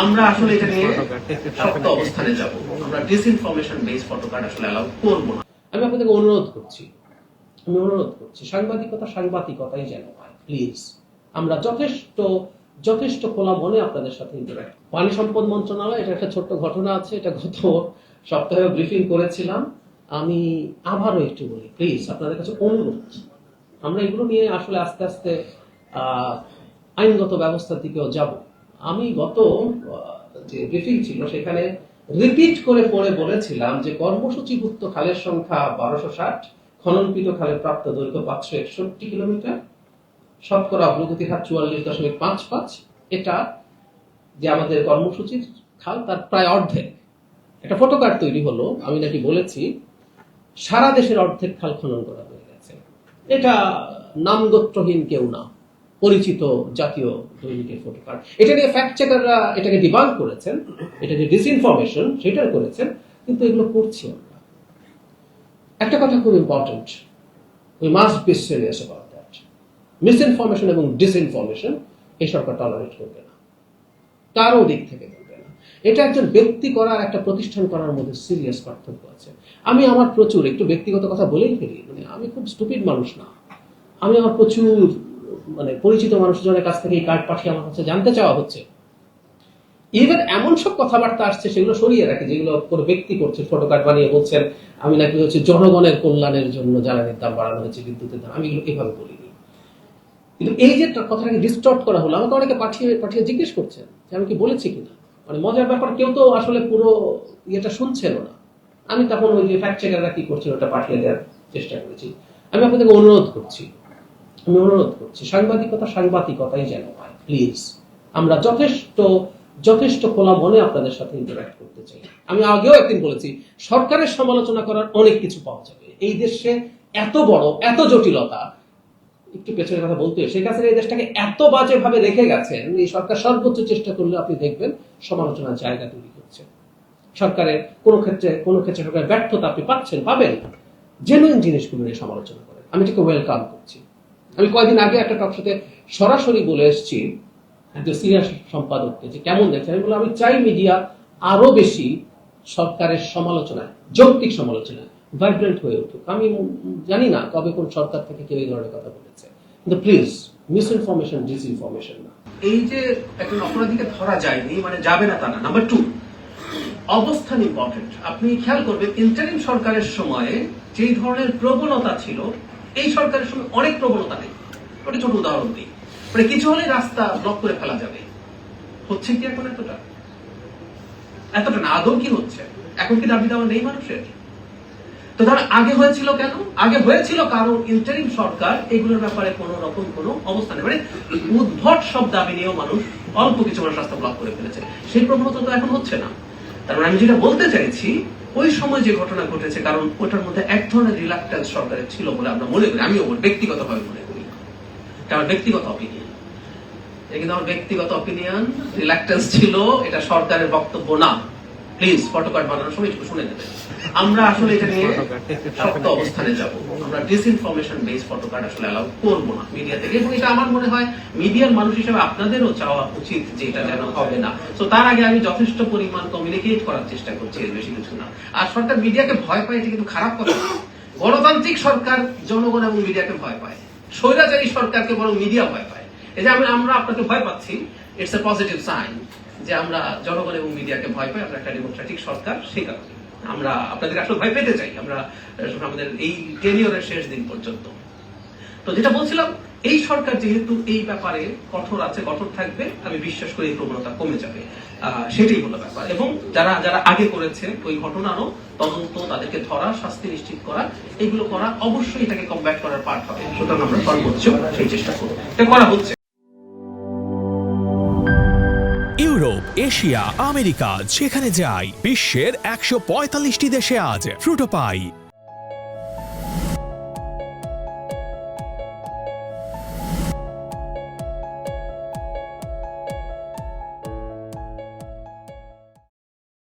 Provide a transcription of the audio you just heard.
আমরা আসলে এটা নিয়ে শক্ত অবস্থানে যাব। আমরা ডিসইনফরমেশন বেস ফটোকার্ড আসলে অ্যালাউ করব না। আমি আপনাদেরকে অনুরোধ করছি, সাংবাদিকতাই যেন হয়, প্লিজ। আমরা যথেষ্ট খোলা মনে আপনাদের সাথে ইন্টারঅ্যাক্ট। পানি সম্পদ মন্ত্রণালয়, এটা একটা ছোট্ট ঘটনা আছে, এটা গত সপ্তাহে ব্রিফিং করেছিলাম। আমি আবারও একটু বলি, প্লিজ আপনাদের কাছে অনুরোধ, আমরা এগুলো নিয়ে আসলে আস্তে আস্তে আইনগত ব্যবস্থার দিকেও যাব। আমি গত যে ব্রিফিং ছিল সেখানে রিপিট করে পড়ে বলেছিলাম যে কর্মসূচিভুক্ত খালের সংখ্যা 1260, খননকৃত খালের প্রাপ্ত দৈর্ঘ্য 561 কিলোমিটার, শতকরা অগ্রগতির হার 44.55। এটা যে আমাদের কর্মসূচির খাল তার প্রায় অর্ধেক। একটা ফটোকার্ড তৈরি হলো, আমি নাকি বলেছি সারা দেশের অর্ধেক খাল খনন করা হয়ে গেছে। এটা নামগোত্রহীন কেউ না, পরিচিত জাতীয় দৈনিকের ফটোকার্ড। এটা নিয়ে ফ্যাক্ট চেকাররা এটাকে ডিবাঙ্ক করেছেন, এটাকে ডিসইনফরমেশন সেটা করেছেন, কিন্তু এগুলো করছি আমরা। একটা কথা খুব important, we must be serious about that. Misinformation এবং ডিসইনফরমেশন এই সরকার টলারেট করবে না, কারো দিক থেকে করবে না। এটা একজন ব্যক্তি করার একটা প্রতিষ্ঠান করার মধ্যে সিরিয়াস পার্থক্য আছে। আমি আমার প্রচুর একটু ব্যক্তিগত কথা বলেই ফেলি, মানে আমি খুব স্টুপিড মানুষ না। আমি আমার প্রচুর পরিচিত মানুষজনের কাছ থেকে এই কার্ড পাঠিয়ে আমার কাছে জানতে চাওয়া হচ্ছে। ইভেন এমন সব কথাবার্তা আসছে সেগুলো সরিয়ে রাখে, যেগুলো কোনো ব্যক্তি করছে, ফটো কার্ড বানিয়ে বলছেন আমি নাকি হচ্ছে জনগণের কল্যাণের জন্য জ্বালানির দাম বাড়ানো হয়েছে, বিদ্যুতের দাম। আমি এগুলো এভাবে বলিনি, কিন্তু এই যে কথাটাকে ডিস্টর্ট করা হলো, আমাকে অনেকে পাঠিয়ে জিজ্ঞেস করছেন যে আমি কি বলেছি কিনা। মজার ব্যাপার, কেউ তো আসলে পুরো ইয়েটা শুনছেন না। আমি তখন ওই যে ফ্যাক্ট চেকাররা কি করছিল ওটা পাঠিয়ে দেওয়ার চেষ্টা করেছি। আমি আপনাদেরকে অনুরোধ করছি, সাংবাদিকতাই যেন হয়, প্লিজ। আমরা যথেষ্ট খোলা মনে আপনাদের সাথে ইন্টারঅ্যাক্ট করতে চাই। আমি আগেও একদিন বলেছি, সরকারের সমালোচনা করার অনেক কিছু পাওয়া যাবে। এই দেশে এত বড় এত জটিলতা, একটু পেছনের কথা বলতে, শেখ হাসিনা এই দেশটাকে এত বাজে ভাবে রেখে গেছেন, এই সরকার সর্বোচ্চ চেষ্টা করলে আপনি দেখবেন সমালোচনার জায়গা তৈরি হচ্ছে। সরকারের কোনো ক্ষেত্রে সরকারের ব্যর্থতা আপনি পাবেন, জেনুইন জিনিসগুলো নিয়ে সমালোচনা করেন। আমি এটাকে ওয়েলকাম করছি। আমি কয়েকদিন আগে একটা টক শোতে সরাসরি বলে এসেছি একজন সিনিয়র সম্পাদককে যে কেমন দেখছেন। আমি বললাম আমি চাই মিডিয়া আরো বেশি সরকারের সমালোচনায়, যৌক্তিক সমালোচনায় ভাইব্রেন্ট হয়ে উঠুক। আমি জানি না কবে কোন সরকার থেকে কেউ এই ধরনের কথা বলেছে, কিন্তু প্লিজ মিসইনফরমেশন ডিসইনফরমেশন না। এই যে একজন অপরাধীকে ধরা যায়নি মানে যাবে না তা না। নাম্বার 2, অবস্থান ইম্পর্টেন্ট। আপনি খেয়াল করবেন ইন্টারিম সরকারের সময়ে যেই ধরনের প্রবণতা ছিল, এই সরকারের সময় অনেক প্রবণতা নেই। ওটা ছোট উদাহরণ দিই, কিছু হলে রাস্তা ব্লক করে ফেলা যাবে। হচ্ছে কি এখন এতটা না? আদৌ কি হচ্ছে? এখন কি দাবি দেওয়া নেই মানুষের? তো তাহলে আগে হয়েছিল কেন? আগে হয়েছিল কারণ ইন্টারিম সরকার এগুলোর ব্যাপারে কোন রকম কোনো অবস্থা নেই। উদ্ভট সব দাবি নিয়েও মানুষ, অল্প কিছু মানুষ রাস্তা ব্লক করে ফেলেছে। সেই প্রবণতা তো এখন হচ্ছে না। তার মানে আমি যেটা বলতে চাইছি, ওই সময় যে ঘটনা ঘটেছে, কারণ ওটার মধ্যে এক ধরনের রিলাক্টেন্স সরকারের ছিল বলে আমরা মনে করি। আমিও ব্যক্তিগতভাবে মনে করি, এটা আমার ব্যক্তিগত অপিনিয়ন। কিন্তু আমার ব্যক্তিগত অপিনিয়ন, রিলাক্টেন্স ছিল, এটা সরকারের বক্তব্য না। প্লিজ ফটোকার্ড বানানোর সময় একটু শুনে নেবেন। আমরা আসলে এটা নিয়ে শক্ত অবস্থানে যাব। আমরা ডিসইনফরমেশন বেস ফটোকার্ড আসলে অ্যালাউ করব না মিডিয়া থেকে। এবং এটা আমার মনে হয় মিডিয়ার মানুষ হিসেবে আপনাদেরও চাওয়া উচিত যে এটা যেন হবে না। তো তার আগে আমি যথেষ্ট পরিমাণ কমিউনিকেট করার চেষ্টা করছি, এর বেশি কিছু না। আর সরকার মিডিয়াকে ভয় পায়, এটা কিন্তু খারাপ কথা। গণতান্ত্রিক সরকার জনগণ এবং মিডিয়াকে ভয় পায়, স্বৈরাচারী সরকারকে বরং মিডিয়া ভয় পায়। এই যে আমরা আপনাকে ভয় পাচ্ছি, ইটস এ পজিটিভ সাইন যে আমরা জনগণ এবং মিডিয়াকে ভয় পাই। আমরা একটা ডেমোক্রেটিক সরকার, সেই কারণে আমরা আপনাদের আসলে ভয় পেতে চাই, আমরা আমাদের এই টেনিয়রের শেষ দিন পর্যন্ত। তো যেটা বলছিলাম, এই সরকার যেহেতু এই ব্যাপারে কঠোর আছে, কঠোর থাকবে, আমি বিশ্বাস করি এই প্রবণতা কমে যাবে। সেটাই হলো ব্যাপার। এবং যারা আগে করেছে ওই ঘটনারও তদন্ত, তাদেরকে ধরা, শাস্তি নিশ্চিত করা, এগুলো করা অবশ্যই এটাকে কমব্যাট করার পার্ট হবে। সুতরাং আমরা সর্বোচ্চ সেই চেষ্টা করবো, এটা করা হচ্ছে। ইউরোপ, এশিয়া, আমেরিকা, যেখানে যাই, বিশ্বের 145টি দেশে আজ ফ্রুটো পাই।